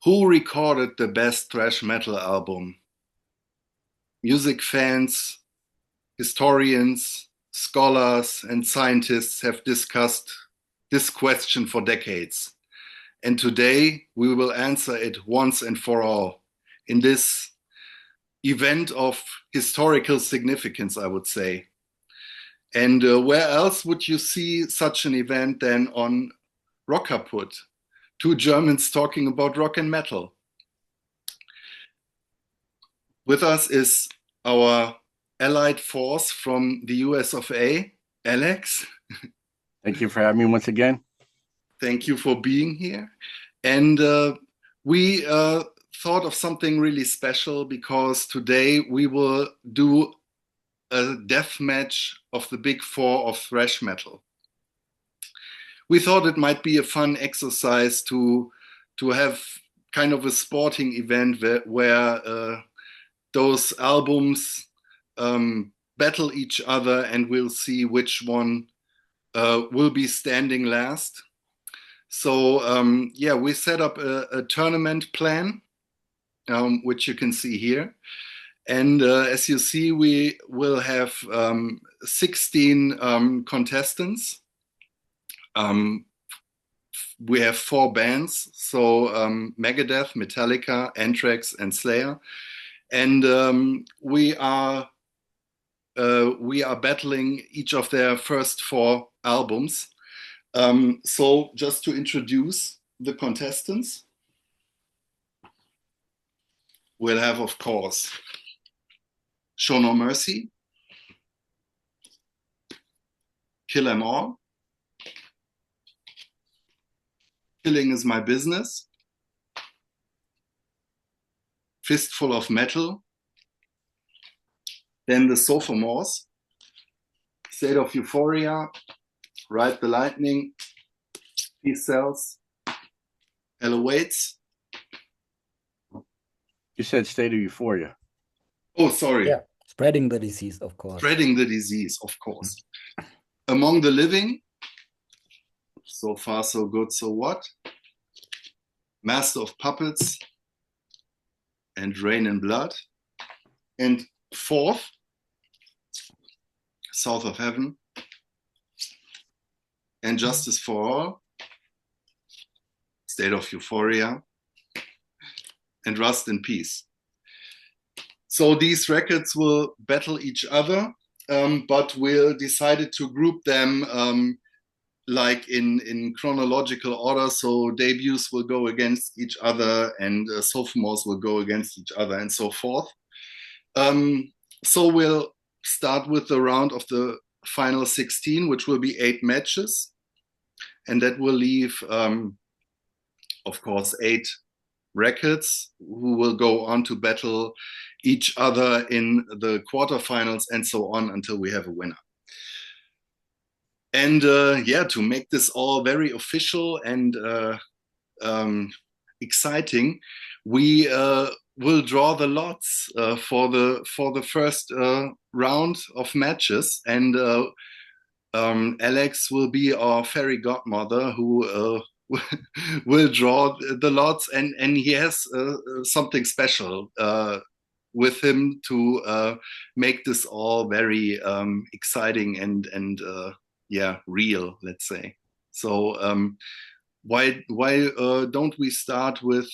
Who recorded the best thrash metal album? Music fans, historians, scholars, and scientists have discussed this question for decades. And today we will answer it once and for all in this event of historical significance, I would say. And where else would you see such an event than on Rock Kaput? Two Germans talking about rock and metal. With us is our allied force from the US of A, Alex. Thank you for having me once again. Thank you for being here. And we thought of something really special because today we will do a death match of the big four of thrash metal. We thought it might be a fun exercise to have kind of a sporting event where those albums battle each other, and we'll see which one will be standing last. So yeah, we set up a tournament plan, which you can see here. And as you see, we will have 16 contestants. We have four bands, so Megadeth, Metallica, Anthrax, and Slayer, and we are battling each of their first four albums. So just to introduce the contestants, we'll have, of course, Show No Mercy, Kill 'Em All, Killing Is My Business, Fistful of Metal, then the sophomores, State of Euphoria, Ride the Lightning, Peace Cells, Hell Awaits. You said State of Euphoria. Oh, sorry. Yeah, spreading the disease, of course. Spreading the disease, of course. Among the Living, So Far, So Good, So What, Master of Puppets, and Rain and Blood. And fourth, South of Heaven, and Justice for All, State of Euphoria, and Rust in Peace. So these records will battle each other, but we'll decided to group them like in chronological order. So debuts will go against each other, and sophomores will go against each other, and so forth. So we'll start with the round of the final 16, which will be 8 matches. And that will leave, of course, 8 records who will go on to battle each other in the quarterfinals and so on until we have a winner. And yeah, to make this all very official and exciting, we will draw the lots for the first round of matches, and Alex will be our fairy godmother who will draw the lots, and he has something special with him to make this all very exciting and yeah, real, let's say. So why don't we start with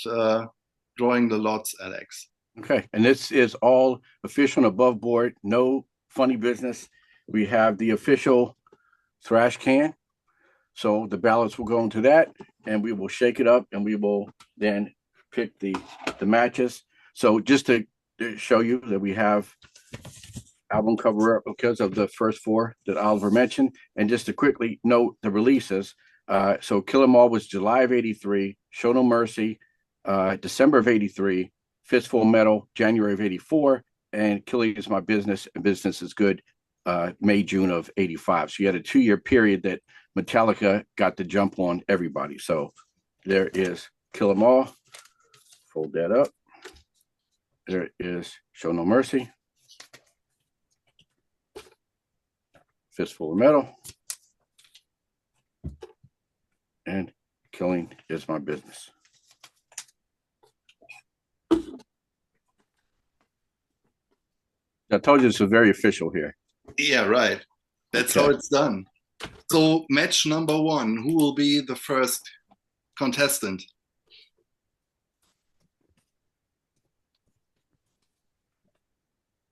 drawing the lots, Alex? Okay, and this is all official and above board, no funny business. We have the official thrash can. So the ballots will go into that, and we will shake it up, and we will then pick the matches. So just to show you that we have album cover replicas of the first 4 that Oliver mentioned, and just to quickly note the releases. So Kill 'Em All was July of '83, Show No Mercy, December of '83, Fistful of Metal, January of '84, and Killing Is My Business and Business Is Good, May, June of '85. So you had a 2-year period that Metallica got the jump on everybody. So there is Kill 'Em All. Fold that up. There is Show No Mercy. Fistful of Metal. And Killing Is My Business. I told you it's very official here. Yeah, right. That's how it's done. So match number one, who will be the first contestant?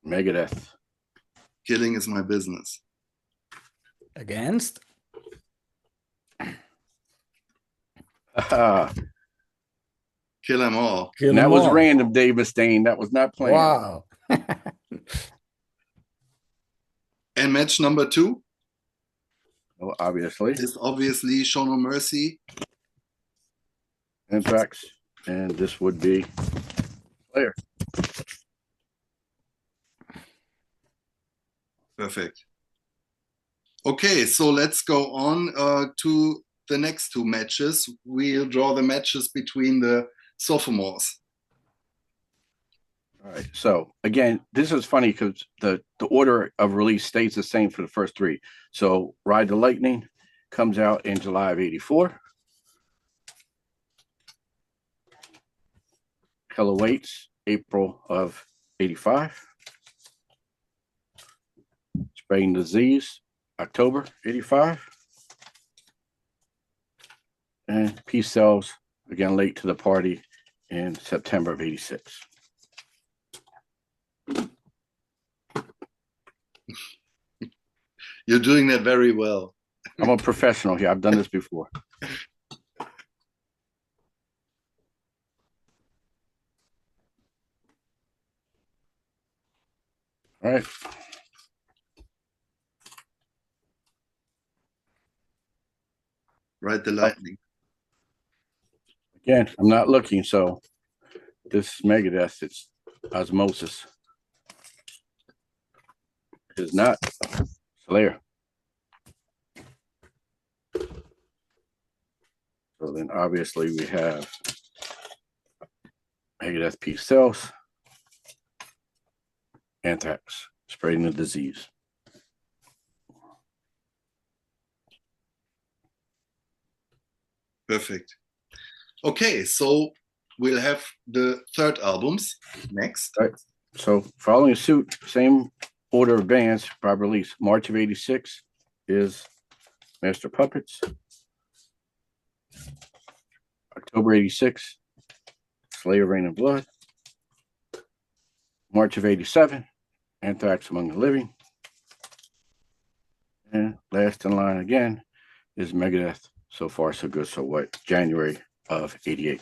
Megadeth. Killing is my business. Against? Kill them all. Kill And that them was all. random, Dave Mustaine. That was not planned. Wow. And match number two Well, obviously. is obviously Show No Mercy. Anthrax. And this would be Slayer. Perfect. Okay, so let's go on to the next two matches. We'll draw the matches between the sophomores. All right. So again, this is funny because the order of release stays the same for the first three. So Ride the Lightning comes out in July of '84. Hell Awaits, April of '85. Spreading Disease, October '85. And Peace Sells, again, late to the party in September of '86. You're doing that very well. I'm a professional here. I've done this before. All right. Ride the Lightning. Again, I'm not looking, so this Megadeth, it's osmosis. It's not Slayer. So then obviously we have Megadeth Peace Sells, Anthrax, Spreading the Disease. Perfect. Okay, so we'll have the third albums next. All right. So following suit, same order of bands by release. March of '86 is Master Puppets. October '86, Slayer, Rain and Blood. March of '87, Anthrax, Among the Living. And last in line again is Megadeth, So Far So Good So What, January of '88.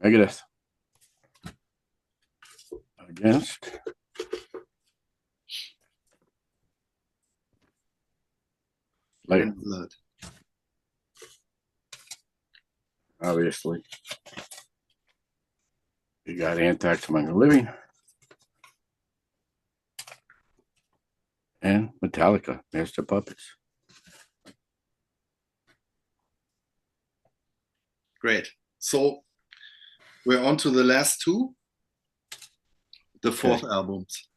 Megadeth against Slayer, And Blood. obviously. You got Anthrax, Among the Living. And Metallica, Master Puppets. Great. So we're on to the last two, the fourth albums.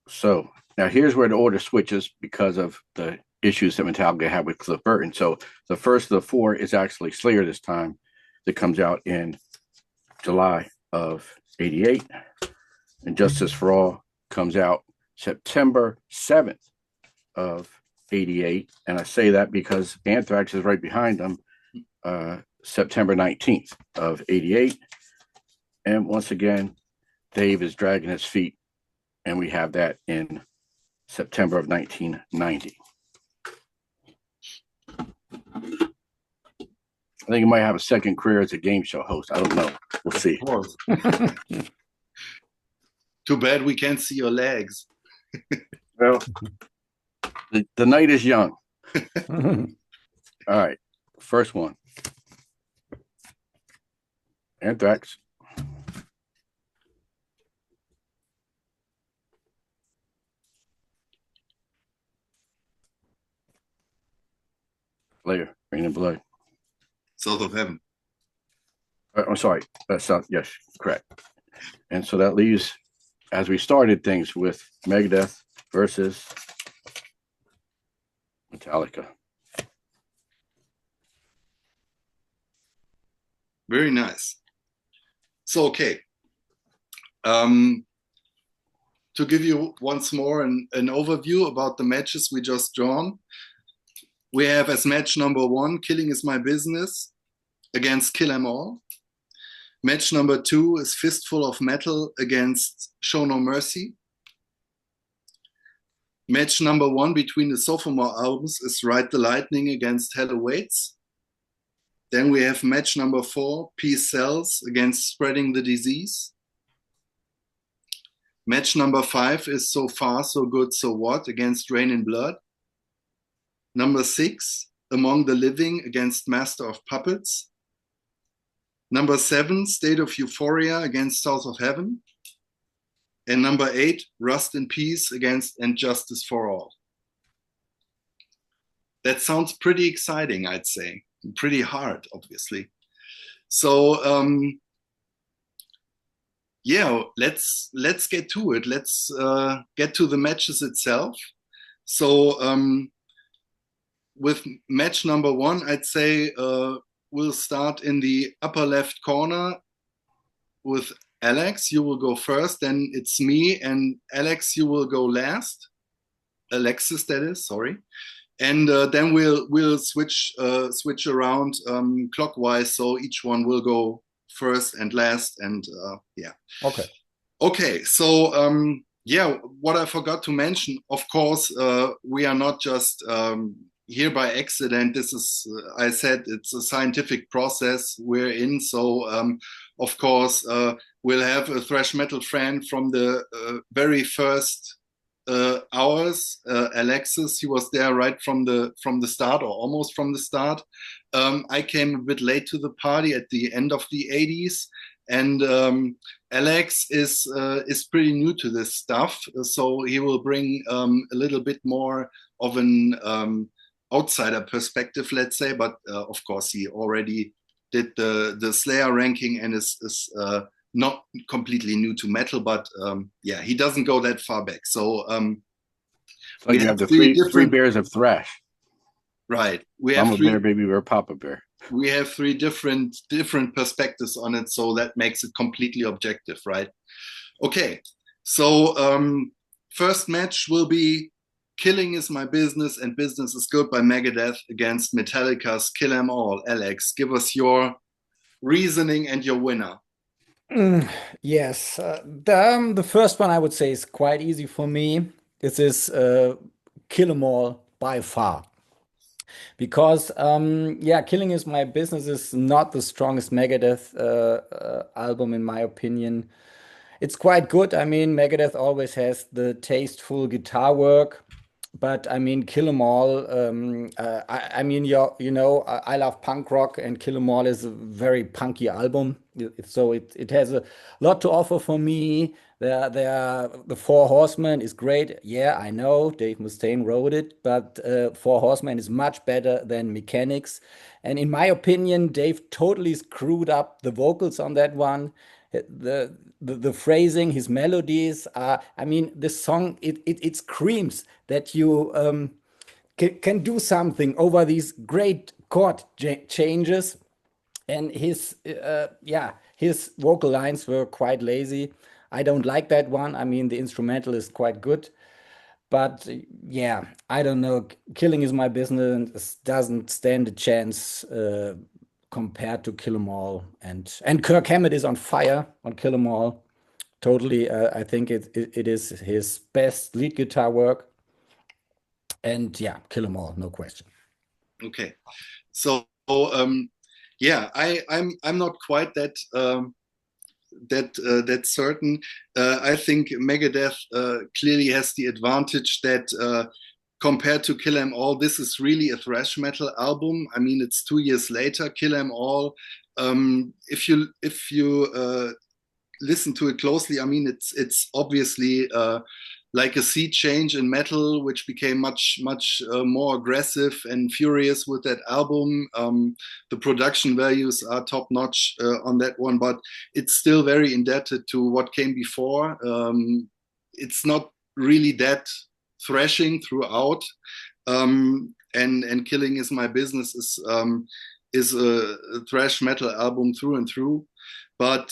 So now here's where the order switches because of the issues that Metallica had with Cliff Burton. So the first of the four is actually Slayer this time, that comes out in July of '88. And Justice for All comes out September 7th of '88. And I say that because Anthrax is right behind them, September 19th of '88. And once again, Dave is dragging his feet, and we have that in September of 1990. I think he might have a second career as a game show host. I don't know. We'll see. Of course. Too bad we can't see your legs. Well, the night is young. All right. First one. Anthrax. Slayer, Rain and Blood. South of Heaven. I'm sorry. Yes, correct. And so that leaves, as we started things with Megadeth versus Metallica. Very nice. So, okay. To give you once more an overview about the matches we just drawn, we have as match number 1, Killing Is My Business against Kill 'Em All. Match number 2 is Fistful of Metal against Show No Mercy. Match number 1 between the sophomore albums is Ride the Lightning against Hell Awaits. Then we have match number 4, Peace Sells against Spreading the Disease. Match number 5 is So Far, So Good, So What against Rain in Blood. Number 6, Among the Living against Master of Puppets. Number 7, State of Euphoria against South of Heaven. And number 8, Rust in Peace against And Justice for All. That sounds pretty exciting, I'd say. Pretty hard, obviously. So, yeah, let's get to it. Let's get to the matches itself. So with match number 1, I'd say we'll start in the upper left corner with Alex. You will go first, then it's me, and Alex, you will go last. Alexis, that is, sorry. And then we'll switch around clockwise, so each one will go first and last, and yeah. Okay, so yeah, what I forgot to mention, of course, we are not just here by accident. This is, I said, it's a scientific process we're in. So of course, we'll have a thrash metal fan from the very first hours. Alexis, he was there right from the start, or almost from the start. I came a bit late to the party at the end of the 80s, and Alex is pretty new to this stuff, so he will bring a little bit more of an outsider perspective, let's say. But of course, he already did the Slayer ranking and is not completely new to metal, but yeah, he doesn't go that far back. So so you have the three bears of thrash. Right. We Mama have three, bear, baby bear, Papa bear. We have three different perspectives on it, so that makes it completely objective, right? Okay. So first match will be Killing Is My Business and Business Is Good by Megadeth against Metallica's Kill 'Em All. Alex, give us your reasoning and your winner. Yes, the first one I would say is quite easy for me. This is Kill 'Em All by far. Because yeah, Killing Is My Business is not the strongest Megadeth album in my opinion. It's quite good. I mean, Megadeth always has the tasteful guitar work, but I mean, Kill 'Em All. I mean, you know, I love punk rock, and Kill 'Em All is a very punky album. So it has a lot to offer for me. The Four Horsemen is great. Yeah, I know Dave Mustaine wrote it, but Four Horsemen is much better than Mechanics. And in my opinion, Dave totally screwed up the vocals on that one. The phrasing, his melodies are, I mean, this song, it screams that you can do something over these great chord changes. And his vocal lines were quite lazy. I don't like that one. I mean, the instrumental is quite good, but yeah, I don't know. Killing Is My Business doesn't stand a chance compared to Kill 'Em All, and Kirk Hammett is on fire on Kill 'Em All. Totally, I think it is his best lead guitar work, and yeah, Kill 'Em All, no question. Okay, so yeah, I'm not quite that that certain. I think Megadeth clearly has the advantage that compared to Kill 'Em All, this is really a thrash metal album. I mean, it's 2 years later. Kill 'Em All, if you listen to it closely, I mean, it's obviously like a sea change in metal, which became much more aggressive and furious with that album. The production values are top notch on that one, but it's still very indebted to what came before. It's not really that thrashing throughout. And Killing Is My Business is a thrash metal album through and through. But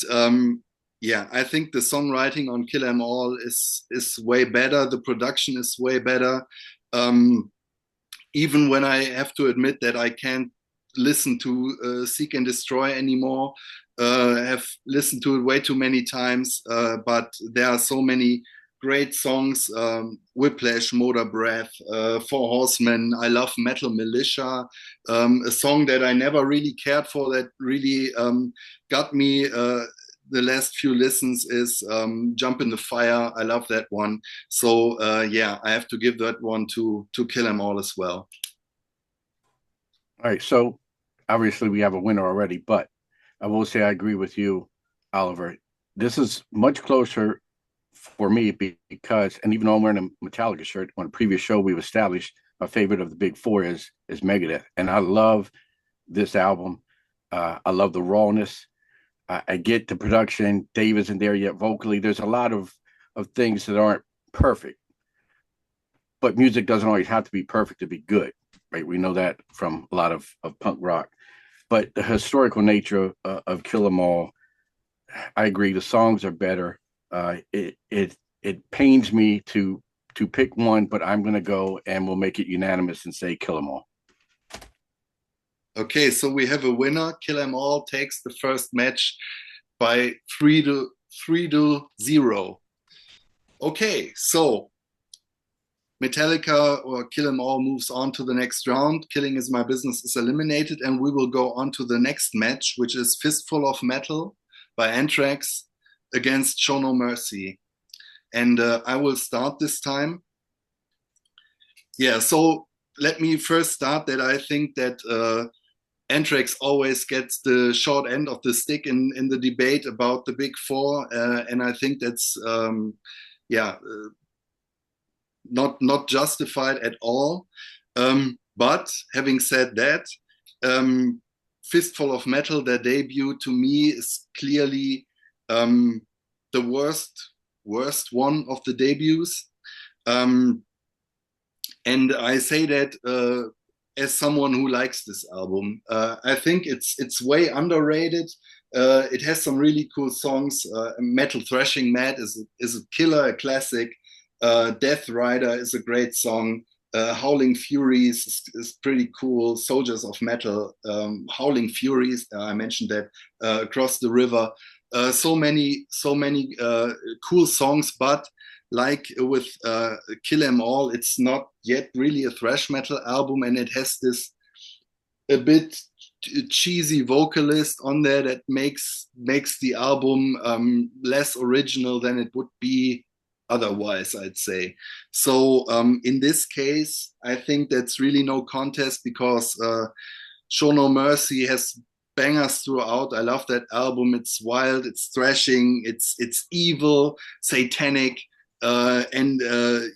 yeah, I think the songwriting on Kill 'Em All is way better. The production is way better. Even when I have to admit that I can't listen to Seek and Destroy anymore, I have listened to it way too many times. But there are so many great songs: Whiplash, Motor Breath, Four Horsemen. I love Metal Militia, a song that I never really cared for that really got me. The last few listens is Jump in the Fire. I love that one. So yeah, I have to give that one to Kill 'Em All as well. All right, so obviously we have a winner already, but I will say I agree with you, Oliver. This is much closer for me because, and even though I'm wearing a Metallica shirt, on a previous show we've established my favorite of the big four is Megadeth, and I love this album. I love the rawness. I get the production. Dave isn't there yet vocally. There's a lot of things that aren't perfect, but music doesn't always have to be perfect to be good, right? We know that from a lot of punk rock. But the historical nature of Kill 'Em All, I agree. The songs are better. It pains me to pick one, but I'm going to go and we'll make it unanimous and say Kill 'Em All. Okay, so we have a winner. Kill 'Em All takes the first match by 3-0. Okay, so Metallica or Kill 'Em All moves on to the next round. Killing Is My Business is eliminated, and we will go on to the next match, which is Fistful of Metal by Anthrax against Show No Mercy. And I will start this time. Yeah, so let me first start that I think that Anthrax always gets the short end of the stick in the debate about the big four, and I think that's yeah, not justified at all. But having said that, Fistful of Metal, their debut, to me is clearly the worst one of the debuts. And I say that as someone who likes this album. I think it's way underrated. It has some really cool songs. Metal Thrashing Mad is a killer, a classic. Death Rider is a great song. Howling Furies is pretty cool. Soldiers of Metal, Howling Furies, I mentioned that, Across the River. So many cool songs, but like with Kill 'Em All, it's not yet really a thrash metal album, and it has this a bit cheesy vocalist on there that makes the album less original than it would be otherwise, I'd say. So in this case, I think that's really no contest because Show No Mercy has bangers throughout. I love that album. It's wild, it's thrashing, it's evil, satanic. And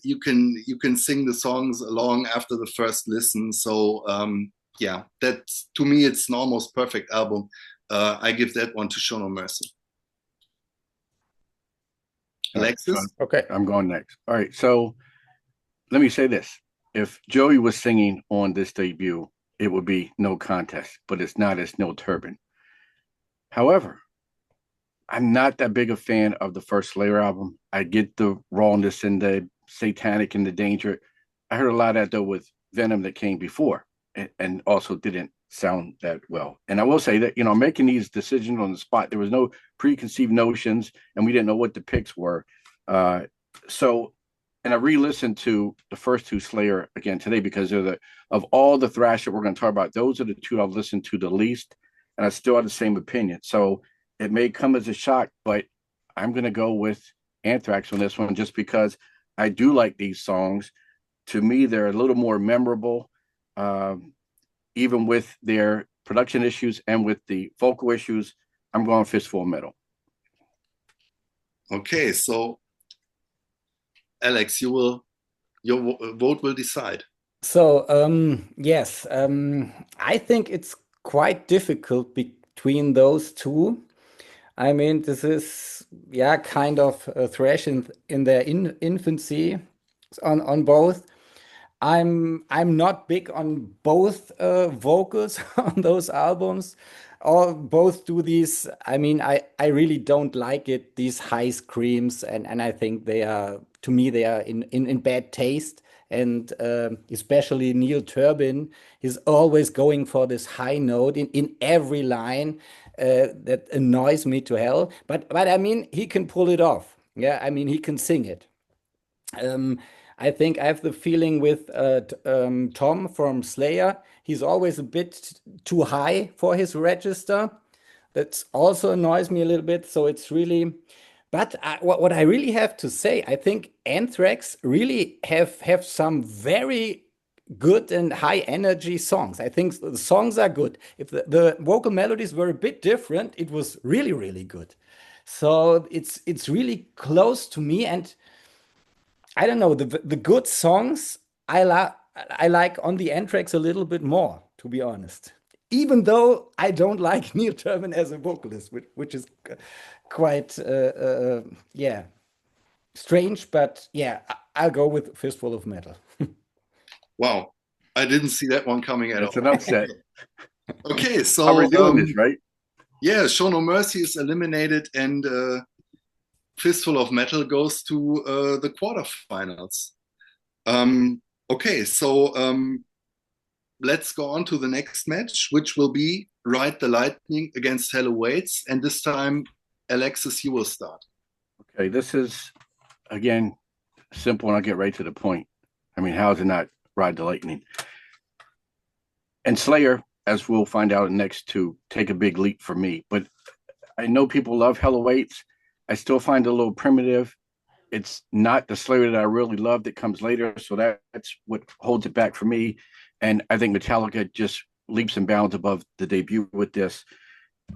you can sing the songs along after the first listen. So yeah, that's, to me, it's an almost perfect album. I give that one to Show No Mercy. Alexis? Right, so okay, I'm going next. All right, so let me say this. If Joey was singing on this debut, it would be no contest, but it's not. It's No Turban. However, I'm not that big a fan of the first Slayer album. I get the rawness and the satanic and the danger. I heard a lot of that, though, with Venom that came before and also didn't sound that well. And I will say that, making these decisions on the spot, there was no preconceived notions and we didn't know what the picks were. And I re-listened to the first two Slayer again today because of all the thrash that we're going to talk about, those are the two I've listened to the least, and I still have the same opinion. So it may come as a shock, but I'm going to go with Anthrax on this one just because I do like these songs. To me, they're a little more memorable, even with their production issues and with the vocal issues. I'm going Fistful of Metal. Okay, so Alex, your vote will decide. So yes, I think it's quite difficult between those two. I mean, this is kind of thrash in their infancy. on both. I'm not big on both vocals on those albums. Or both do these. I mean, I really don't like it, these high screams, and I think they are, to me, they are in bad taste. And especially Neil Turbin is always going for this high note in every line that annoys me to hell. But I mean, he can pull it off. Yeah, I mean, he can sing it. Um, I think I have the feeling with Tom from Slayer. He's always a bit too high for his register. That also annoys me a little bit. So it's really, but what I really have to say, I think Anthrax really have some very good and high energy songs. I think the songs are good. If the vocal melodies were a bit different, it was really, really good. So it's really close to me, and I don't know, the good songs I like on the Anthrax a little bit more, to be honest. Even though I don't like Neil Turbin as a vocalist, which is quite yeah, strange, but yeah, I'll go with Fistful of Metal. Wow, I didn't see that one coming at It's all. an upset. Okay, How we're so doing this, right? yeah, Show No Mercy is eliminated, and Fistful of Metal goes to the quarterfinals. Okay, so let's go on to the next match, which will be Ride the Lightning against Hello Waits, and this time, Alexis, you will start. Okay, this is again simple, and I'll get right to the point. I mean, how is it not Ride the Lightning? And Slayer, as we'll find out next, to take a big leap for me. But I know people love Hello Waits. I still find it a little primitive. It's not the Slayer that I really love that comes later. So that's what holds it back for me. And I think Metallica just leaps and bounds above the debut with this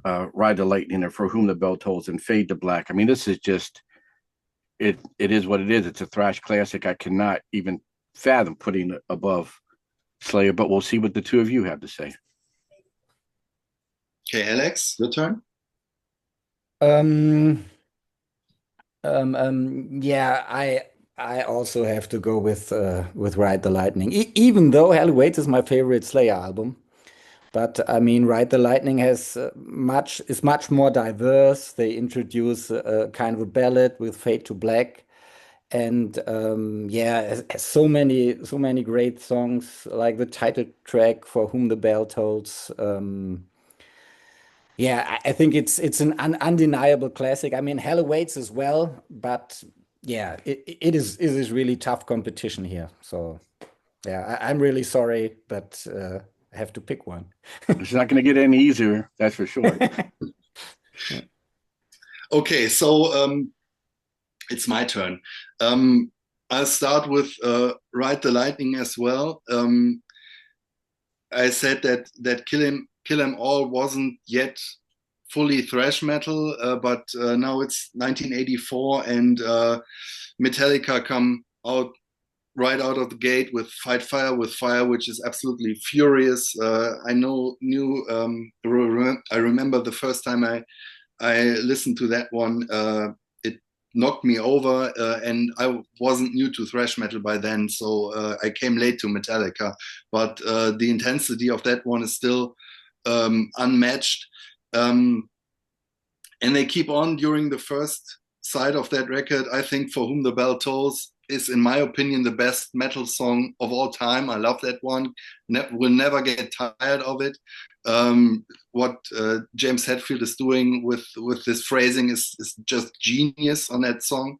Ride the Lightning and For Whom the Bell Tolls and Fade to Black. I mean, this is just, it is what it is. It's a thrash classic. I cannot even fathom putting it above Slayer, but we'll see what the two of you have to say. Okay, Alex, your turn. Um, yeah, I also have to go with Ride the Lightning, even though Hell Waits is my favorite Slayer album. But I mean, Ride the Lightning has much more diverse. They introduce a kind of a ballad with Fade to Black, and yeah, has so many great songs like the title track For Whom the Bell Tolls. Yeah, I think it's an undeniable classic. I mean, Hell Awaits as well, but yeah, it is really tough competition here. So yeah, I'm really sorry, but I have to pick one. It's not going to get any easier, that's for sure. Okay, so it's my turn. I'll start with Ride the Lightning as well. I said that Kill 'Em All wasn't yet fully thrash metal, but now it's 1984, and Metallica come out right out of the gate with Fight Fire with Fire, which is absolutely furious. I remember the first time I listened to that one. It knocked me over, and I wasn't new to thrash metal by then, so I came late to Metallica. But the intensity of that one is still unmatched. And they keep on during the first side of that record. I think For Whom the Bell Tolls is, in my opinion, the best metal song of all time. I love that one. Will never get tired of it. What James Hetfield is doing with this phrasing is just genius on that song.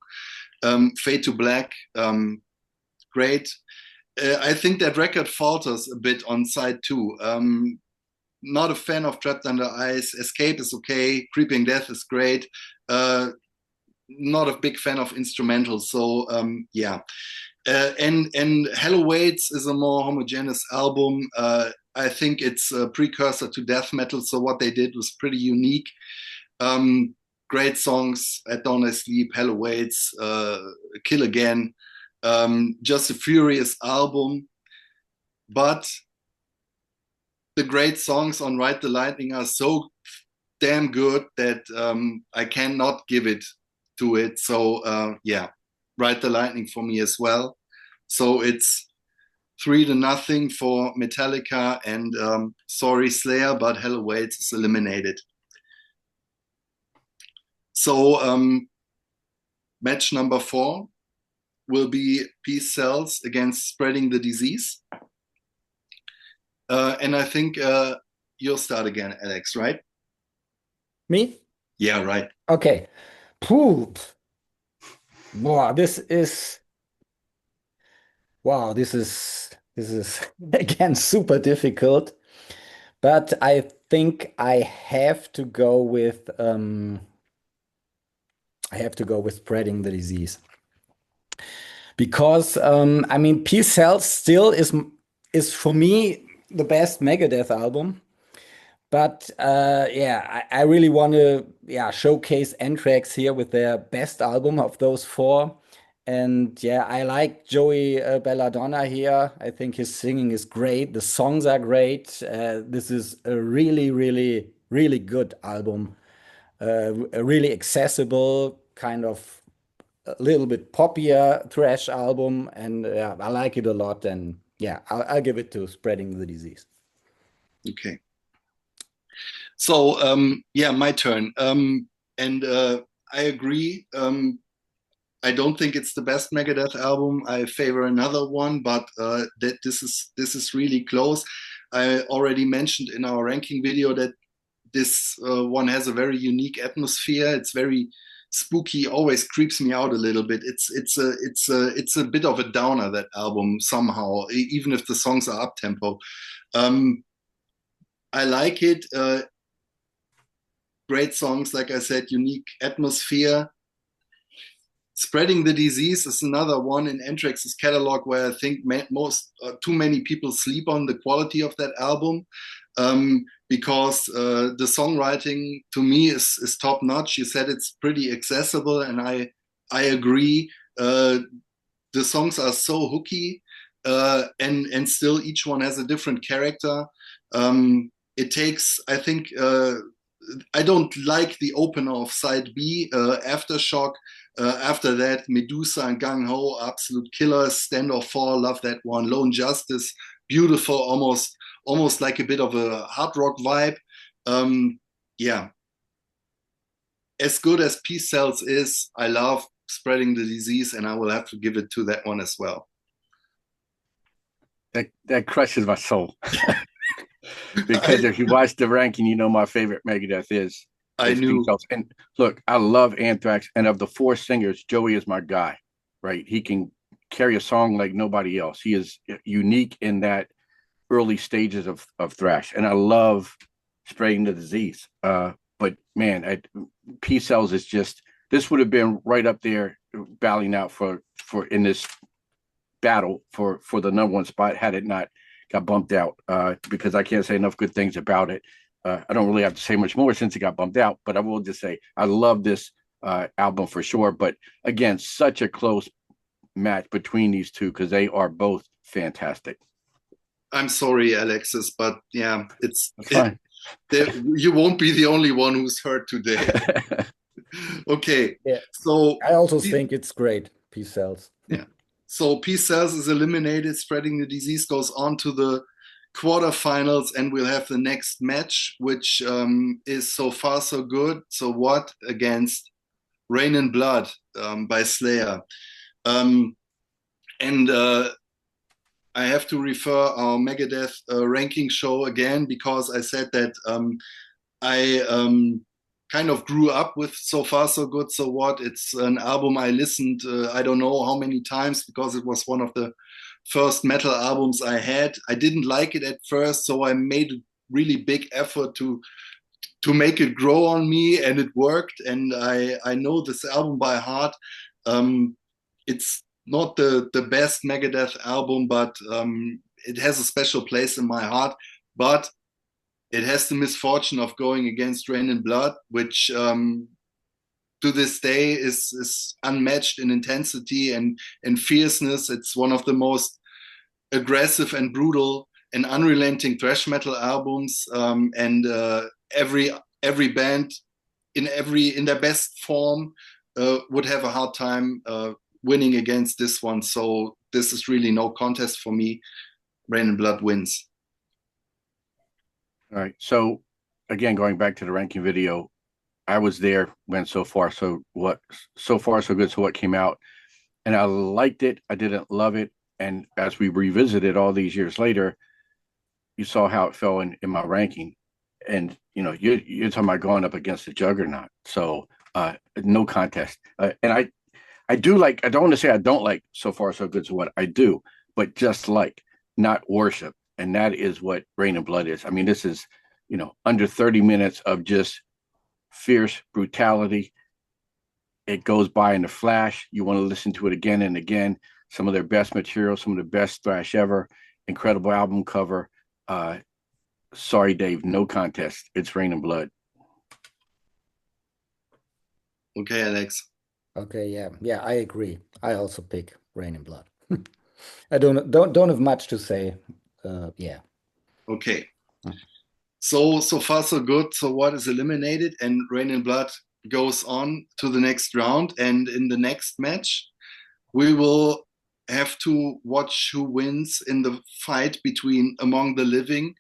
Fade to Black, great. I think that record falters a bit on side two. Not a fan of Trapped Under Ice. Escape is okay. Creeping Death is great. Not a big fan of instrumentals. So yeah. And Hello Waits is a more homogeneous album. I think it's a precursor to death metal. So what they did was pretty unique. Great songs. At Dawn I Sleep, Hello Waits, Kill Again. Just a furious album. But the great songs on Ride the Lightning are so damn good that I cannot give it to it. So yeah, Ride the Lightning for me as well. So it's 3-0 for Metallica, and sorry Slayer, but Hell Awaits is eliminated. So match number 4 will be Peace Cells against Spreading the Disease. And I think you'll start again, Alex, right? Me? Yeah, right. Okay. Pooh. Wow, this is again super difficult. But I think I have to go with Spreading the Disease. Because I mean, Peace Cells still is for me the best Megadeth album. But yeah, I really want to showcase Anthrax here with their best album of those four. And yeah, I like Joey Belladonna here. I think his singing is great. The songs are great. This is a really, really, really good album. A really accessible, kind of a little bit poppier thrash album, and I like it a lot. And yeah, I'll give it to Spreading the Disease. Okay. So yeah, my turn. And I agree. I don't think it's the best Megadeth album. I favor another one, but that this is really close. I already mentioned in our ranking video that this one has a very unique atmosphere. It's very spooky. Always creeps me out a little bit. It's a bit of a downer, that album, somehow, even if the songs are up tempo. I like it. Great songs, like I said, unique atmosphere. Spreading the Disease is another one in Anthrax's catalog where I think too many people sleep on the quality of that album, because the songwriting to me is top notch. You said it's pretty accessible, and I agree. The songs are so hooky, and still each one has a different character. It takes, I think, I don't like the opener of side B, Aftershock. After that, Medusa and Gung Ho, absolute killers. Stand or Fall, love that one. Lone Justice, beautiful, almost like a bit of a hard rock vibe. Yeah, as good as Peace Cells is, I love Spreading the Disease, and I will have to give it to that one as well. That crushes my soul. Because if you watch the ranking, you know my favorite Megadeth is I knew. And look, I love Anthrax, and of the four singers, Joey is my guy. Right, he can carry a song like nobody else. He is unique in that early stages of thrash, and I love Spreading the Disease. But man, Peace Cells is just, this would have been right up there, battling out for in this battle for the number one spot had it not got bumped out, because I can't say enough good things about it. I don't really have to say much more since it got bumped out, but I will just say I love this album for sure. But again, such a close match between these two because they are both fantastic. I'm sorry, Alexis, but yeah, That's fine. You won't be the only one who's hurt today. Okay, Yeah. So I also think it's great, Peace Cells. Yeah. So Peace Cells is eliminated. Spreading the Disease goes on to the quarterfinals, and we'll have the next match, which is So Far So Good. So What against Rain and Blood by Slayer. And I have to refer our Megadeth ranking show again, because I said that I kind of grew up with So Far So Good, So What. It's an album I listened I don't know how many times, because it was one of the first metal albums I had. I didn't like it at first, so I made a really big effort to make it grow on me, and it worked. And I know this album by heart. It's not the best Megadeth album, but it has a special place in my heart. But it has the misfortune of going against Rain and Blood, which to this day is unmatched in intensity and fierceness. It's one of the most aggressive and brutal and unrelenting thrash metal albums, and every band in their best form would have a hard time winning against this one. So this is really no contest for me. Rain and Blood wins. All right. So again, going back to the ranking video, I was there when So Far So What, So Far So Good, So What came out, and I liked it. I didn't love it, and as we revisited all these years later, you saw how it fell in my ranking, and you're talking about going up against the juggernaut. So no contest. And I do like. I don't want to say I don't like So Far So Good, So What. I do, but just like, not worship, and that is what Rain and Blood is. I mean, this is under 30 minutes of just fierce brutality. It goes by in a flash. You want to listen to it again and again. Some of their best material, some of the best thrash ever. Incredible album cover. Sorry, Dave, no contest. It's Rain and Blood. Okay, Alex. Okay, yeah, I agree. I also pick Rain and Blood. I don't have much to say. Yeah. Okay. So far so good. So what is eliminated, and Rain and Blood goes on to the next round. And in the next match, we will have to watch who wins in the fight between Among the Living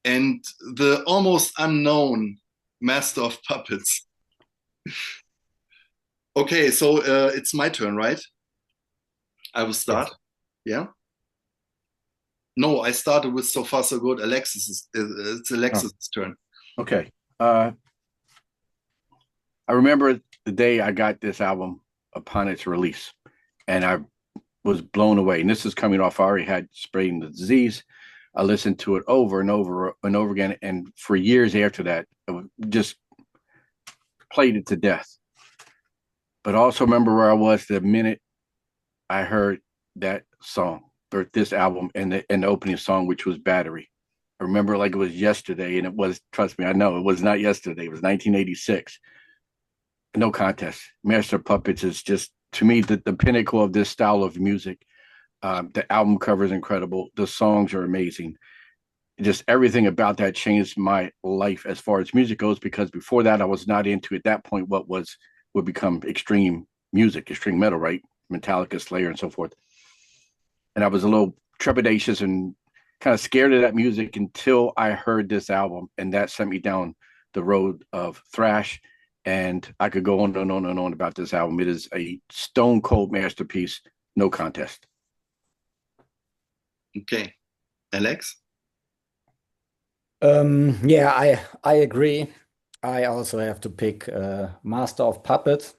and the almost unknown Master of Puppets. Okay, so it's my turn, right? I will start. Yes. Yeah. No, I started with So Far So Good. It's Alexis's turn. Okay. I remember the day I got this album upon its release, and I was blown away. And this is coming off, I already had Spreading the Disease. I listened to it over and over and over again. And for years after that, I just played it to death. But also remember where I was the minute I heard that song or this album and the opening song, which was Battery. I remember like it was yesterday, and it was, trust me, I know it was not yesterday. It was 1986. No contest. Master of Puppets is just, to me, the pinnacle of this style of music. The album cover is incredible. The songs are amazing. Just everything about that changed my life as far as music goes, because before that, I was not into, at that point, what would become extreme music, extreme metal, right? Metallica, Slayer, and so forth. And I was a little trepidatious and kind of scared of that music until I heard this album, and that sent me down the road of thrash. And I could go on and on and on about this album. It is a stone cold masterpiece, no contest. Okay, Alex. Yeah, I agree. I also have to pick Master of Puppets.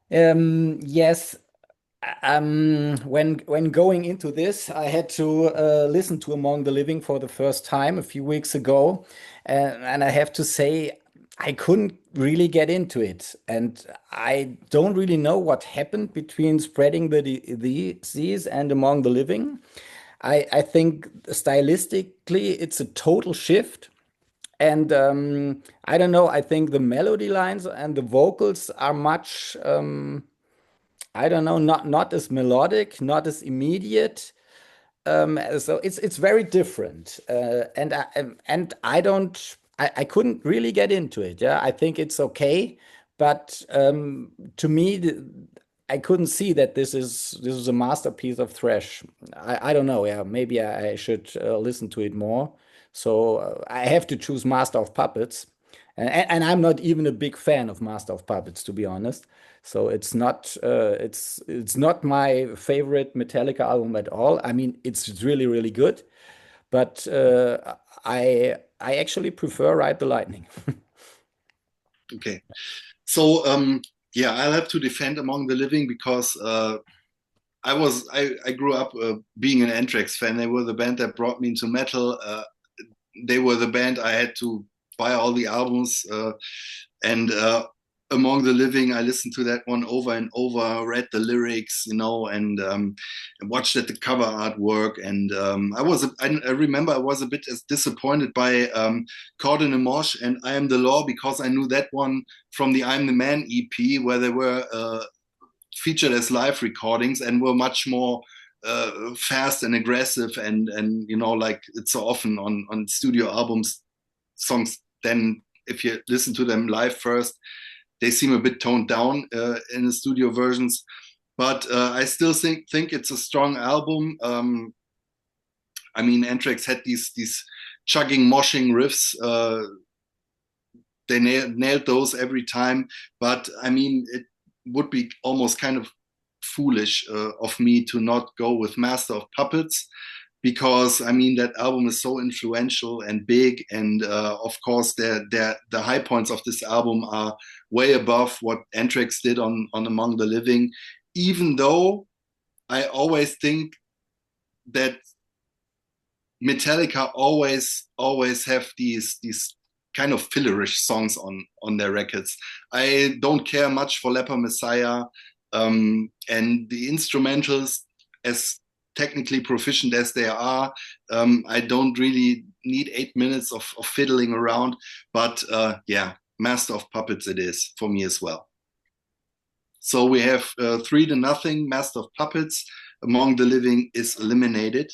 Yes, when going into this, I had to listen to Among the Living for the first time a few weeks ago, and I have to say I couldn't really get into it, and I don't really know what happened between Spreading the Disease and Among the Living. I think stylistically it's a total shift. And I don't know, I think the melody lines and the vocals are much I don't know, not as melodic, not as immediate. So it's very different, and I don't, I couldn't really get into it. Yeah, I think it's okay, but to me, I couldn't see that this is a masterpiece of thrash. I don't know. Yeah, maybe I should listen to it more. So I have to choose Master of Puppets, and I'm not even a big fan of Master of Puppets, to be honest. So it's not my favorite Metallica album at all. I mean, it's really good, but I actually prefer Ride the Lightning. Okay. So yeah, I'll have to defend Among the Living because I grew up being an Anthrax fan. They were the band that brought me into metal. They were the band I had to buy all the albums, and Among the Living, I listened to that one over and over, read the lyrics, and watched at the cover artwork. And I remember I was a bit as disappointed by Caught in a Mosh and I Am the Law, because I knew that one from the I'm the Man EP, where they were featured as live recordings and were much more fast and aggressive, and like it's so often on studio albums songs. Then if you listen to them live first, they seem a bit toned down in the studio versions. but I still think it's a strong album. I mean, Anthrax had these chugging, moshing riffs. They nailed those every time. But I mean, it would be almost kind of foolish of me to not go with Master of Puppets, because I mean that album is so influential and big, and of course the high points of this album are way above what Anthrax did on Among the Living. Even though I always think that Metallica always have these kind of fillerish songs on their records. I don't care much for Leper Messiah, and the instrumentals, as technically proficient as they are, I don't really need 8 minutes of fiddling around. But yeah, Master of Puppets it is for me as well. So we have 3-0. Master of Puppets, Among the Living is eliminated.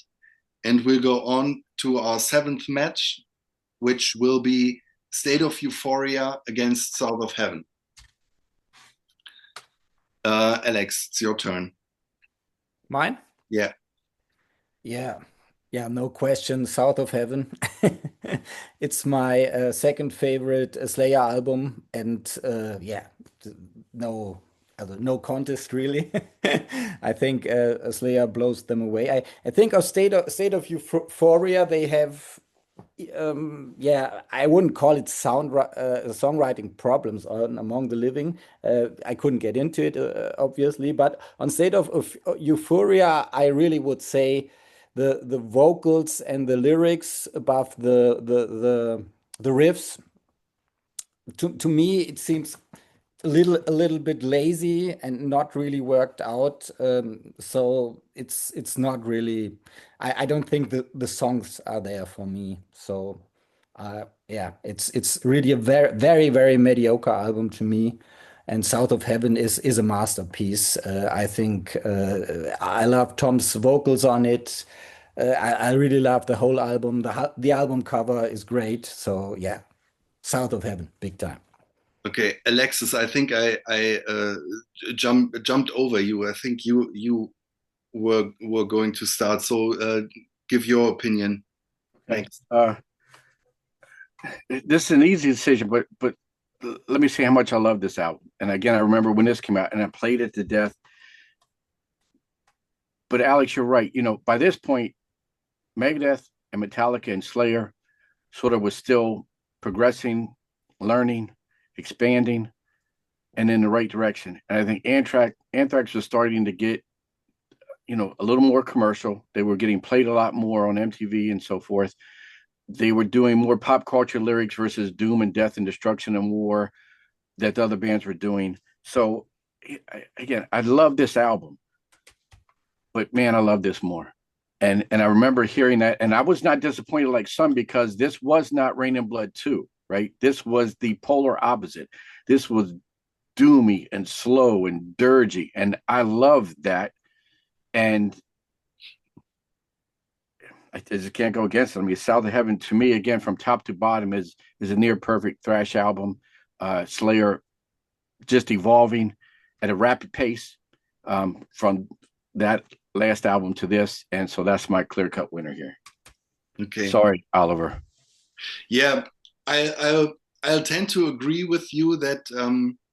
And we'll go on to our 7th match, which will be State of Euphoria against South of Heaven. Alex, it's your turn. Mine? Yeah. Yeah. Yeah, no question. South of Heaven. It's my second favorite Slayer album, and yeah, no, no contest really. I think Slayer blows them away. I think of State of Euphoria, they have yeah, I wouldn't call it songwriting problems on Among the Living. I couldn't get into it, obviously, but on State of Euphoria, I really would say the vocals and the lyrics above the riffs. To me, it seems a little bit lazy and not really worked out. So it's not really. I don't think the songs are there for me. So yeah, it's really a very mediocre album to me. And South of Heaven is a masterpiece. I think I love Tom's vocals on it. I really love the whole album. The album cover is great. So yeah, South of Heaven, big time. Okay, Alexis, I think I jumped over you. I think you were going to start. So give your opinion. Okay. Thanks. This is an easy decision, but let me say how much I love this album. And again, I remember when this came out, and I played it to death. But Alex, you're right. You know, by this point, Megadeth and Metallica and Slayer sort of was still progressing, learning, expanding, and in the right direction. And I think Anthrax was starting to get, you know, a little more commercial. They were getting played a lot more on MTV and so forth. They were doing more pop culture lyrics versus doom and death and destruction and war that the other bands were doing. So again, I love this album, but man, I love this more. And I remember hearing that, and I was not disappointed like some, because this was not Rain and Blood 2, right? This was the polar opposite. This was doomy and slow and dirgy, and I love that. And I just can't go against it. I mean, South of Heaven to me, again, from top to bottom, is a near perfect thrash album. Slayer just evolving at a rapid pace from that last album to this, and so that's my clear-cut winner here. Okay. Sorry, Oliver. Yeah, I'll tend to agree with you that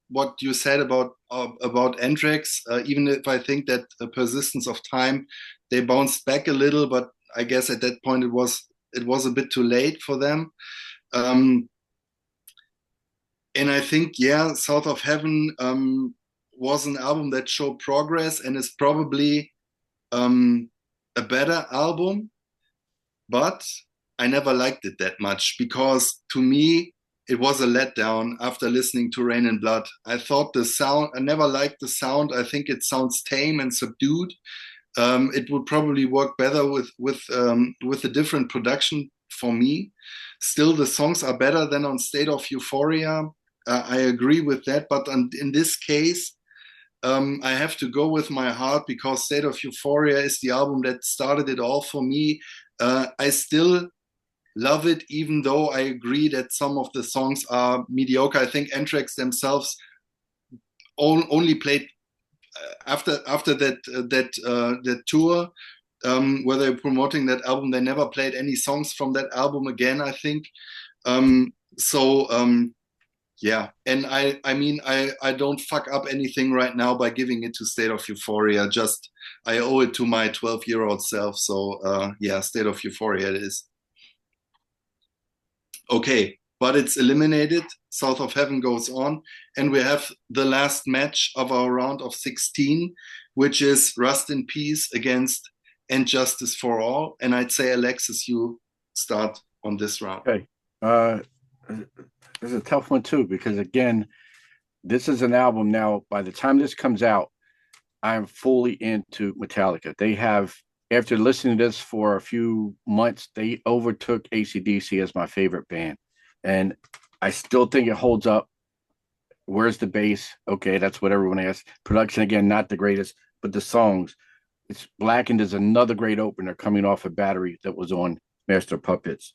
what you said about Anthrax, even if I think that Persistence of Time, they bounced back a little, but I guess at that point it was a bit too late for them. And I think, yeah, South of Heaven was an album that showed progress and is probably a better album, but I never liked it that much, because to me it was a letdown after listening to Rain and Blood. I thought the sound, I never liked the sound. I think it sounds tame and subdued. It would probably work better with a different production for me. Still, the songs are better than on State of Euphoria. I agree with that, but in this case, I have to go with my heart, because State of Euphoria is the album that started it all for me. I still love it, even though I agree that some of the songs are mediocre. I think Anthrax themselves only played after that tour, where they're promoting that album, they never played any songs from that album again, I think. So yeah, and I mean I don't fuck up anything right now by giving it to State of Euphoria. Just I owe it to my 12-year-old self. So yeah, State of Euphoria it is. Okay, but it's eliminated. South of Heaven goes on, and we have the last match of our round of 16, which is Rust in Peace against And Justice for All. And I'd say, Alexis, you start on this round. Okay. This is a tough one too, because again, this is an album now. By the time this comes out, I'm fully into Metallica. They have, after listening to this for a few months, they overtook AC/DC as my favorite band. And I still think it holds up. Where's the bass? Okay, that's what everyone asks. Production, again, not the greatest, but the songs. It's Blackened is another great opener coming off a battery that was on Master of Puppets.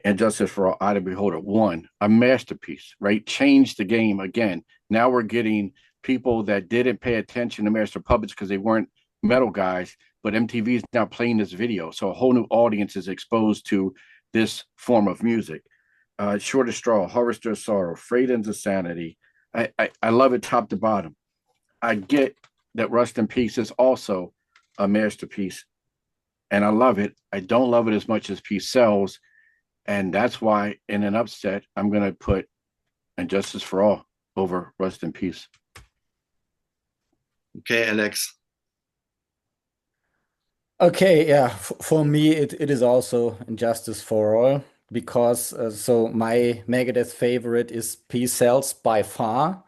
And Justice for All, Eye to Beholder, one, a masterpiece, right? Changed the game again. Now we're getting people that didn't pay attention to Master of Puppets because they weren't metal guys, but MTV is now playing this video. So a whole new audience is exposed to this form of music. Shortest Straw, Harvester of Sorrow, Freight into Sanity. I love it top to bottom. I get that Rust in Peace is also a masterpiece, and I love it. I don't love it as much as Peace Sells, and that's why in an upset, I'm going to put And Justice for All over Rust in Peace. Okay, Alex. Okay, yeah, for me it is also Injustice for All because so my Megadeth favorite is Peace Sells by far.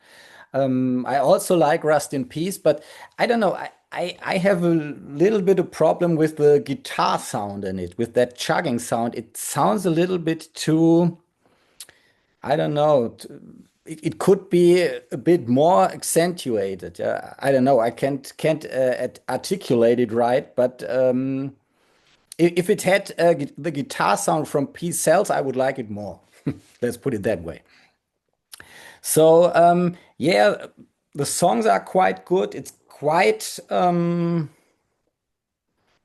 I also like Rust in Peace, but I don't know. I have a little bit of problem with the guitar sound in it, with that chugging sound. It sounds a little bit too, I don't know. It could be a bit more accentuated. I don't know. I can't articulate it right, but if it had the guitar sound from Peace Cells, I would like it more. Let's put it that way. So yeah, the songs are quite good. It's quite yeah,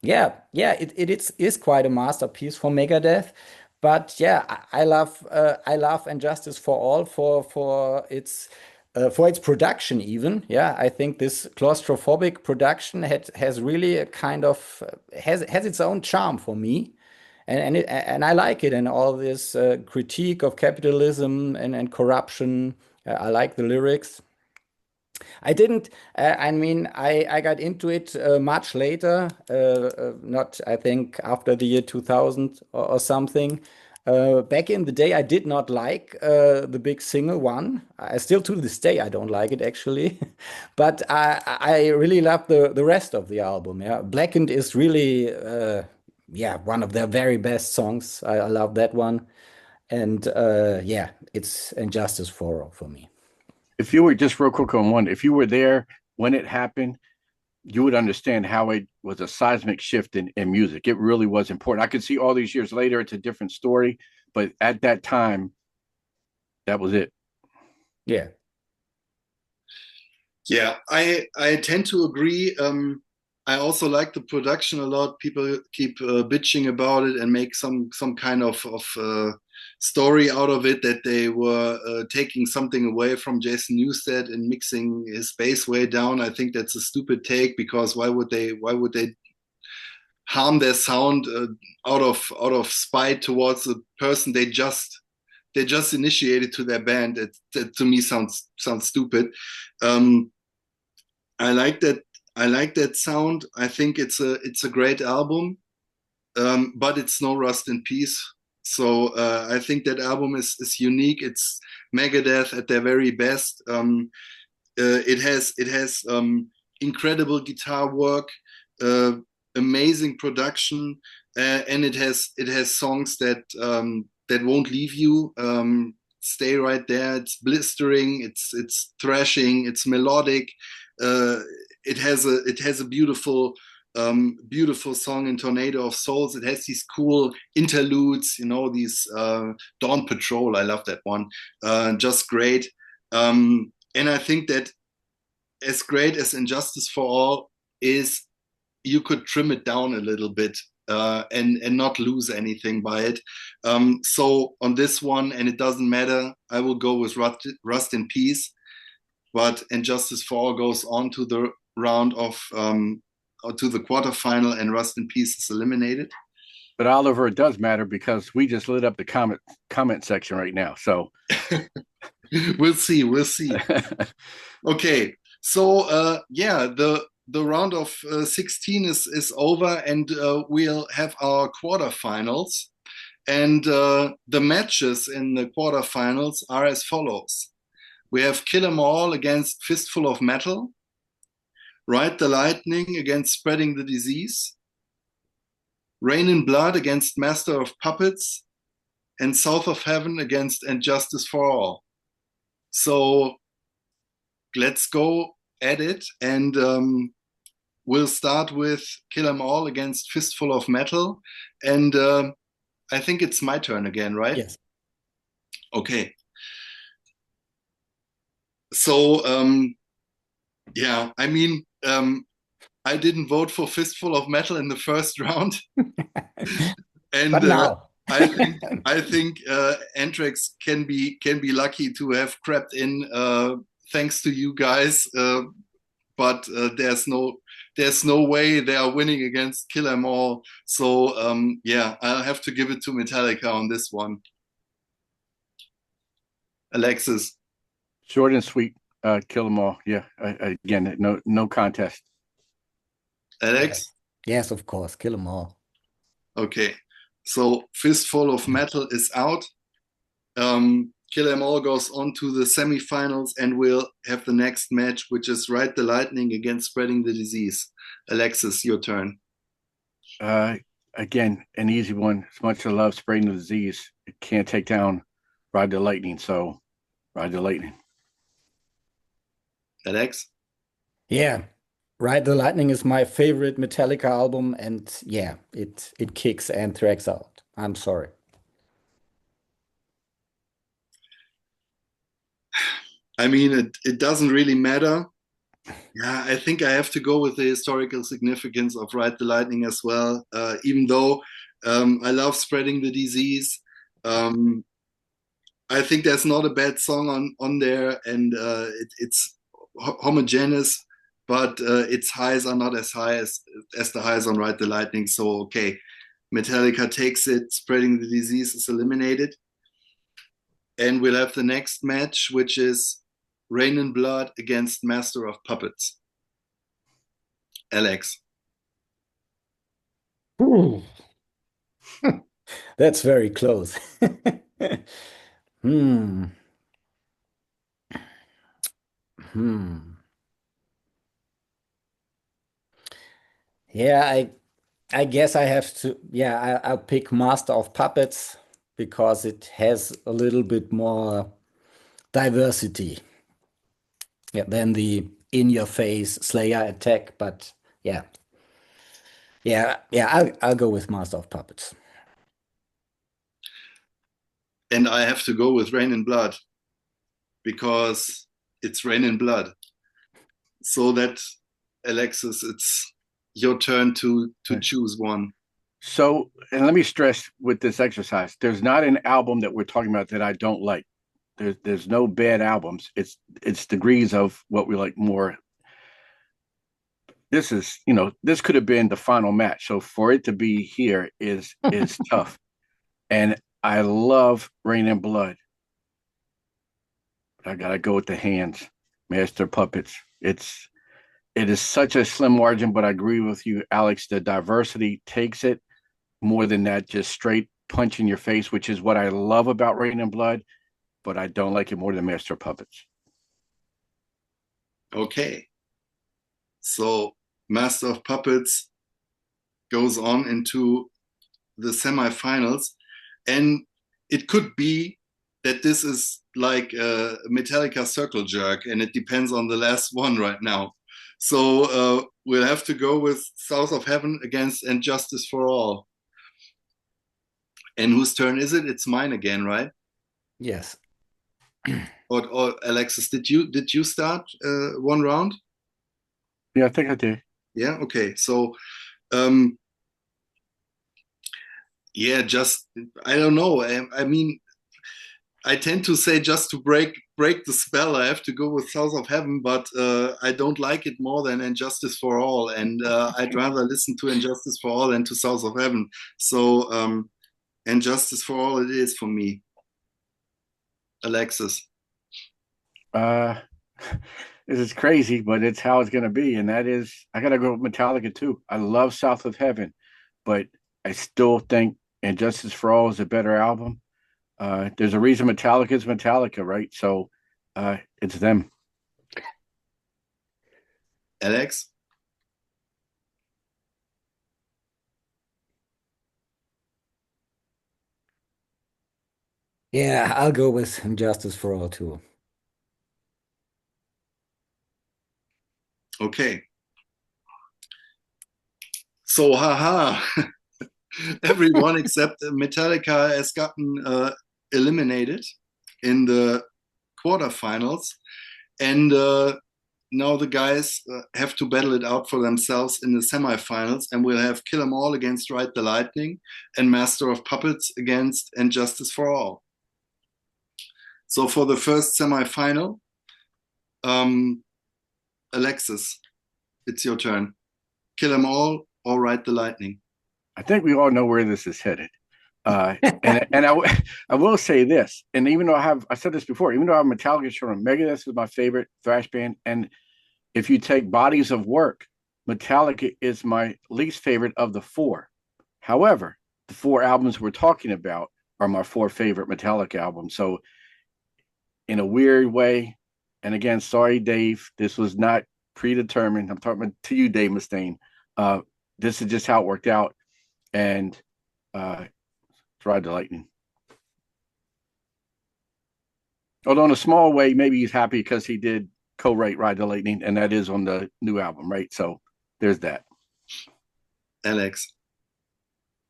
it is quite a masterpiece for Megadeth. But yeah, I love And Justice for All for its production even. Yeah, I think this claustrophobic production has really a kind of has its own charm for me. And I like it and all this critique of capitalism and corruption. I like the lyrics. I didn't. I mean, I got into it much later. Not, I think, after the year 2000 or something. Back in the day, I did not like the big single one. I still to this day I don't like it actually, but I really love the rest of the album. Yeah, Blackened is really yeah, one of their very best songs. I love that one, and yeah, it's Injustice for me. If you were just real quick on one, if you were there when it happened, you would understand how it was a seismic shift in music. It really was important. I could see all these years later, it's a different story, but at that time, that was it. Yeah. Yeah, I tend to agree. I also like the production a lot. People keep bitching about it and make some kind of story out of it that they were taking something away from Jason Newsted and mixing his bass way down. I think that's a stupid take because why would they harm their sound out of spite towards the person they just initiated to their band? That to me sounds stupid. Um, I like that. I like that sound. I think it's a great album, but it's no Rust in Peace. So I think that album is unique. It's Megadeth at their very best. It has incredible guitar work, uh, amazing production, and it has songs that won't leave you. Stay right there. It's blistering. It's thrashing. It's melodic. Uh, it has a beautiful song in Tornado of Souls. It has these cool interludes, these Dawn Patrol. I love that one. Just great. And I think that as great as Injustice for All is, you could trim it down a little bit and not lose anything by it. So on this one, and it doesn't matter, I will go with Rust in Peace. But Injustice for All goes on to the round of to the quarterfinal, and Rust in Peace is eliminated. But Oliver, it does matter because we just lit up the comment section right now. So we'll see. Okay, so yeah, the round of 16 is over, and we'll have our quarterfinals. And the matches in the quarterfinals are as follows. We have Kill 'Em All against Fistful of Metal, Ride the Lightning against Spreading the Disease, Rain in Blood against Master of Puppets, and South of Heaven against And Justice for All. So let's go at it, and we'll start with Kill 'Em All against Fistful of Metal, and I think it's my turn again, right? Yes. Okay. So yeah, I mean, I didn't vote for Fistful of Metal in the first round, and But now. I think Anthrax can be lucky to have crept in thanks to you guys, but there's no way they are winning against Kill 'Em All. So yeah, I'll have to give it to Metallica on this one. Alexis. Short and sweet, Kill 'Em All. Yeah, again, no contest. Alex? Yes, of course, Kill 'Em All. Okay, so Fistful of Metal is out. Kill 'Em All goes on to the semifinals, and we'll have the next match, which is Ride the Lightning against Spreading the Disease. Alexis, your turn. Again, an easy one. As much as I love Spreading the Disease, it can't take down Ride the Lightning, so Ride the Lightning. Alex? Yeah, Ride the Lightning is my favorite Metallica album, and yeah, it kicks Anthrax out. I'm sorry. I mean, it doesn't really matter. Yeah, I think I have to go with the historical significance of Ride the Lightning as well. Even though I love Spreading the Disease, I think there's not a bad song on there, and it's homogeneous, but its highs are not as high as the highs on Ride the Lightning. So okay, Metallica takes it. Spreading the Disease is eliminated, and we'll have the next match, which is Rain in Blood against Master of Puppets. Alex. Ooh. That's very close. Hmm. Hmm. Yeah, I guess I have to. Yeah, I'll pick Master of Puppets because it has a little bit more diversity. Yeah, than the in-your-face Slayer attack. But yeah, I'll go with Master of Puppets. And I have to go with Rain in Blood because it's Rain in Blood. So that, Alexis, it's your turn to choose one. So, and let me stress with this exercise, there's not an album that we're talking about that I don't like. There's no bad albums. It's degrees of what we like more. This is, this could have been the final match. So for it to be here is tough. And I love Rain and Blood. But I gotta go with the Hands, Master Puppets. It is such a slim margin, but I agree with you, Alex. The diversity takes it more than that just straight punch in your face, which is what I love about Rain and Blood, but I don't like it more than Master Puppets. Okay. So Master of Puppets goes on into the semifinals, and it could be that this is like a Metallica circle jerk, and it depends on the last one right now. So we'll have to go with South of Heaven against And Justice for All. And whose turn is it? It's mine again, right? Yes. Or Alexis, did you start one round? Yeah, I think I did. Yeah, okay. So um yeah, just I don't know. I mean, I tend to say just to break the spell, I have to go with South of Heaven, but I don't like it more than Injustice for All, and I'd rather listen to Injustice for All than to South of Heaven. So Injustice for All it is for me, Alexis. Uh, this is crazy, but it's how it's gonna be, and that is I gotta go with Metallica too. I love South of Heaven, but I still think Injustice for All is a better album. There's a reason Metallica is Metallica, right? So it's them. Alex, Yeah, I'll go with Injustice for All too. okay. So haha, everyone except Metallica has gotten eliminated in the quarterfinals, and now the guys have to battle it out for themselves in the semifinals, and we'll have Kill 'Em All against Ride the Lightning and Master of Puppets against And Justice for All. So for the first semifinal, um, Alexis, it's your turn. Kill 'Em All or Ride the Lightning. I think we all know where this is headed. I will say this, and even though I said this before, even though I'm Metallica shirt on, Megadeth is my favorite thrash band, and if you take bodies of work, Metallica is my least favorite of the four. However, the four albums we're talking about are my four favorite Metallica albums. So, in a weird way, and again, sorry, Dave, this was not predetermined. I'm talking to you, Dave Mustaine. Uh, this is just how it worked out, and Ride the Lightning. Although in a small way, maybe he's happy because he did co-write Ride the Lightning, and that is on the new album, right? So there's that. Alex.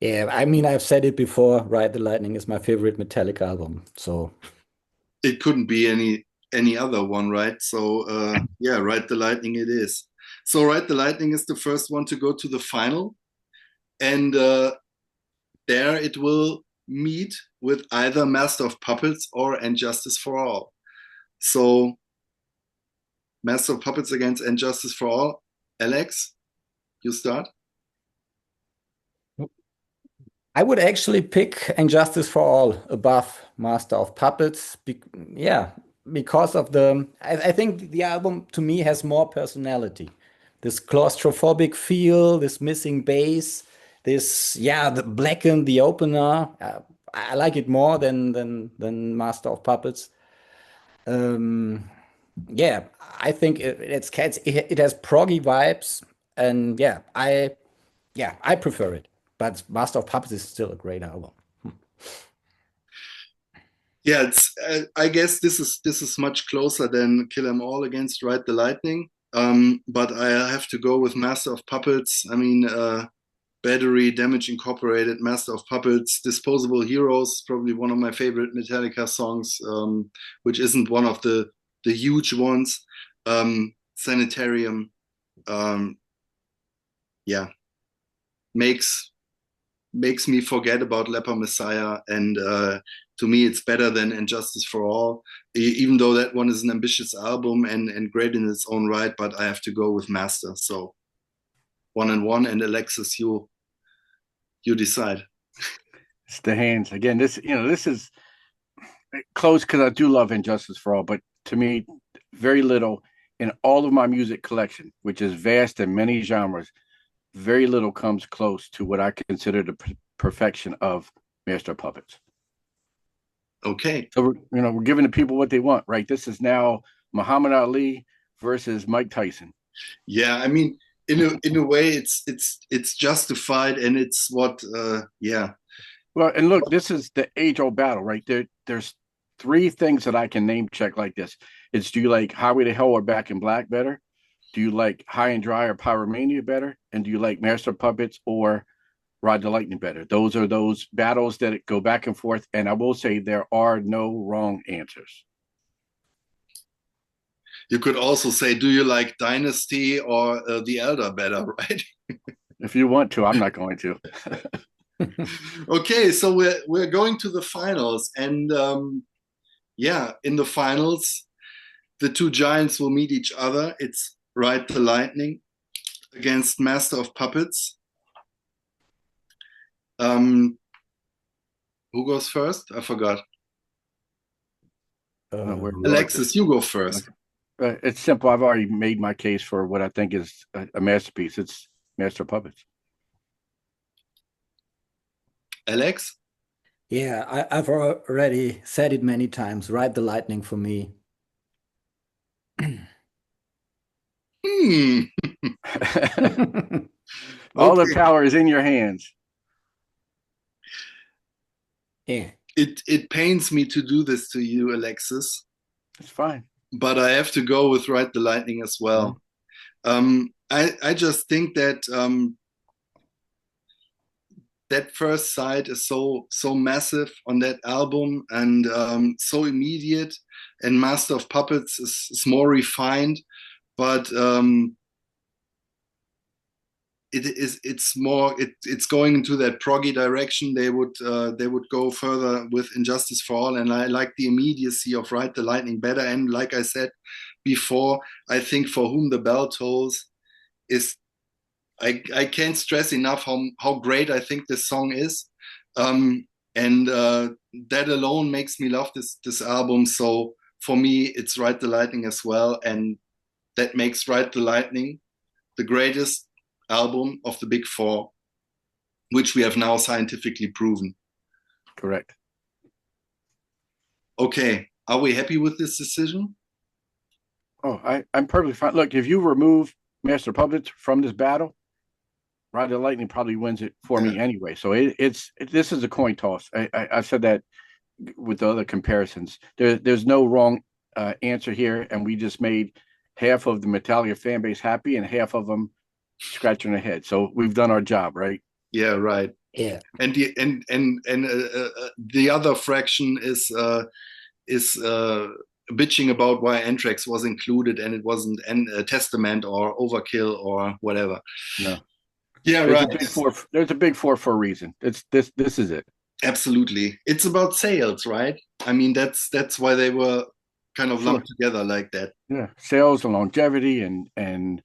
Yeah, I mean, I've said it before, Ride the Lightning is my favorite Metallica album. So, It couldn't be any other one, right? So yeah, Ride the Lightning it is. So Ride the Lightning is the first one to go to the final, and there it will meet with either Master of Puppets or And Justice for All. So Master of Puppets against And Justice for All. Alex, you start. I would actually pick Injustice for All above Master of Puppets. Yeah, because of I think the album to me has more personality. This claustrophobic feel, this missing bass, yeah, the blackened, the opener. I like it more than Master of Puppets. Um, yeah, I think it has proggy vibes, and yeah, I prefer it. But Master of Puppets is still a great album. Yeah, it's. I guess this is much closer than Kill 'Em All against Ride the Lightning. But I have to go with Master of Puppets. I mean, Battery, Damage Incorporated, Master of Puppets, Disposable Heroes, probably one of my favorite Metallica songs, which isn't one of the huge ones. Sanitarium, um, yeah, makes makes me forget about Leper Messiah, and to me, it's better than Injustice for All, even though that one is an ambitious album and great in its own right. But I have to go with Master. So 1-1, and Alexis, you decide. It's the hands again. This is close because I do love Injustice for All, but to me, very little in all of my music collection, which is vast in many genres. Very little comes close to what I consider the perfection of Master of Puppets. Okay. So we're giving the people what they want, right? This is now Muhammad Ali versus Mike Tyson. Yeah, I mean, in a way, it's justified, and it's what. Yeah. Well, and look, this is the age-old battle, right? There's three things that I can name check like this. It's do you like Highway to Hell or Back in Black better? Do you like High and Dry or Pyromania better? And do you like Master of Puppets or Ride the Lightning better? Those are those battles that go back and forth. And I will say there are no wrong answers. You could also say, do you like Dynasty or The Elder better, right? If you want to, I'm not going to. Okay, so we're going to the finals, and yeah, in the finals, the two giants will meet each other. It's Ride the Lightning against Master of Puppets. Who goes first? I forgot. Alexis, you go first. It's simple. I've already made my case for what I think is a masterpiece. It's Master of Puppets. Alex? Yeah, I've already said it many times. Ride the Lightning for me. Hmm. All the Okay. power is in your hands. Yeah. It pains me to do this to you, Alexis, It's fine. but I have to go with Ride the Lightning as well. I just think that that first side is so massive on that album, and so immediate, and Master of Puppets is more refined, but it's going into that proggy direction. They would go further with Injustice for All, and I like the immediacy of Ride the Lightning better. And like I said before, I think For Whom the Bell Tolls is, I can't stress enough how great I think this song is, and that alone makes me love this album. So for me, it's Ride the Lightning as well, and that makes Ride the Lightning the greatest album of the big four, which we have now scientifically proven. Correct. Okay, are we happy with this decision? Oh, I'm perfectly fine. Look, if you remove Master of Puppets from this battle, Ride the Lightning probably wins it for me anyway. So this is a coin toss. I've said that with the other comparisons. There's no wrong answer here, and we just made half of the Metallica fan base happy and half of them scratching their head. So we've done our job, right? Yeah, right. Yeah. And the other fraction is bitching about why Anthrax was included and it wasn't a Testament or Overkill or whatever. No. Yeah, there's right. A big four, there's a big four for a reason. It's this is it. Absolutely. It's about sales, right? I mean, that's why they were kind of lumped together like that. Yeah, sales and longevity and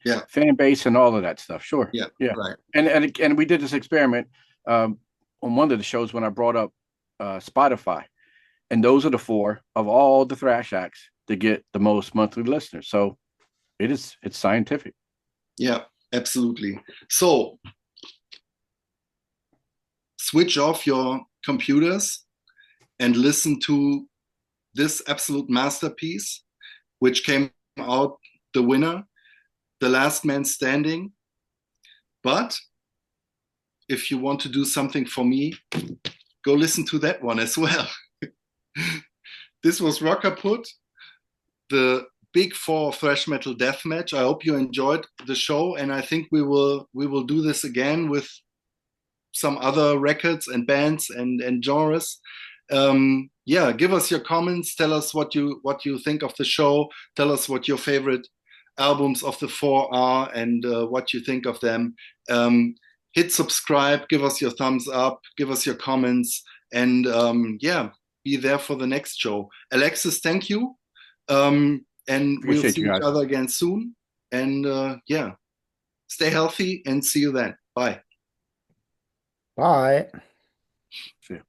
yeah, fan base and all of that stuff. Sure. Yeah, right. And we did this experiment on one of the shows when I brought up Spotify, and those are the four of all the thrash acts to get the most monthly listeners. So it's scientific. Yeah, absolutely. So switch off your computers and listen to this absolute masterpiece, which came out the winner, The Last Man Standing. But if you want to do something for me, go listen to that one as well. This was Rocker Put, the big four of thrash metal deathmatch. I hope you enjoyed the show, and I think we will do this again with some other records and bands and genres. Yeah, give us your comments. Tell us what you think of the show. Tell us what your favorite albums of the four are and what you think of them. Hit subscribe. Give us your thumbs up. Give us your comments. And yeah, be there for the next show. Alexis, thank you. And we'll see each other again soon. And yeah, stay healthy and see you then. Bye. Bye. See you.